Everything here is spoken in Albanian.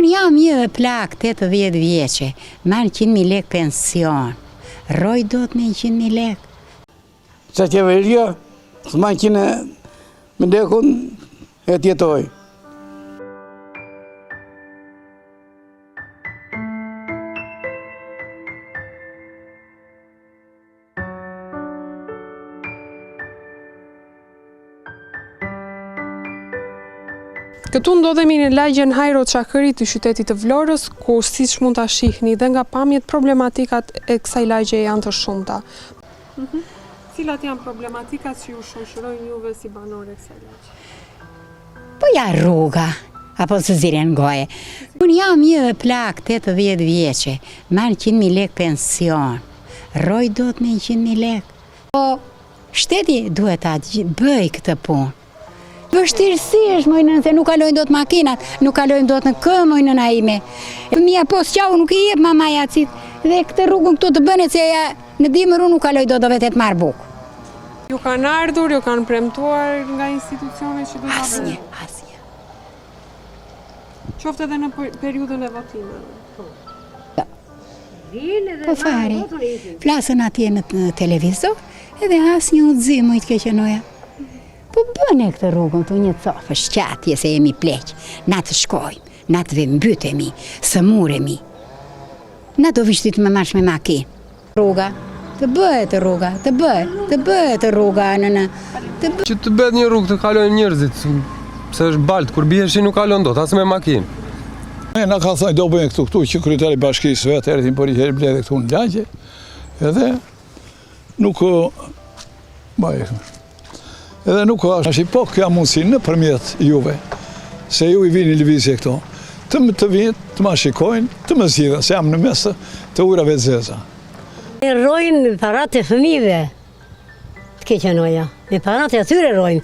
Unë jam një plak 80 vjeqe, marrë 100.000 lek pension. Roj do të me 100.000 lek. Qa qeveria, s'ma 100.000 lekun e tjetoj. Këtu ndodhemi në lagjen Hajro Çakërit të qytetit të Vlorës, ku siç mund ta shihni dhe nga pamjet problematikat e kësaj lagje janë të shumta. Cilat janë problematikat që ju shoqërojnë juve si banore kësaj lagje? Po ja rruga, apo së ziren goje. Unë jam një plak 80 vjeqe, marrë 100.000 lek pension. Roj do të me 100.000 lek. Po shteti duhet ta bëj këtë punë. Vështirësisht, mojnën, se nuk kalojnë do të makinat, nuk kalojnë do të në këmë, mojnën a ime. Mija pos qau nuk I jep mamaja cit, dhe këtë rrugën këtu të bënet, se në dimër unë nuk kaloj do të vetet marë bukë. Ju kanë ardhur, ju kanë premtuar nga institucionet që do të bëjnë? Asnjë. Qoftë edhe në periudhën e votimeve. Po fare, flasën atje në televizor, edhe asnjë udhëzim mujt keqenoja. Po bëne këtë rrugën të një cofë shqatje se jemi pleq, na të shkojmë, na të mbytemi, së muremi. Na do vishtit me marsh me makinë. Rruga, të bëhet rruga, të bëhet rruga në. Që të bëhet një rrugë të kalojnë njerëzit, se është baltë, kur biheshi nuk kalon dot, as me makinë. Na ka thënë do bëjmë këtu që kryetari i bashkisë vetë erdhi për herë bledhe këtu në lagje, edhe nuk Edhe nuk është po kja mundësi nëpërmjet juve, se ju I vini lëvizje këto, të vinë, të ma shikojnë, të më zgjidhen, se jam në mes të ujrave të zeza. Rojnë me parat e fëmijëve, të keqenoja, me parat e atyre rojnë.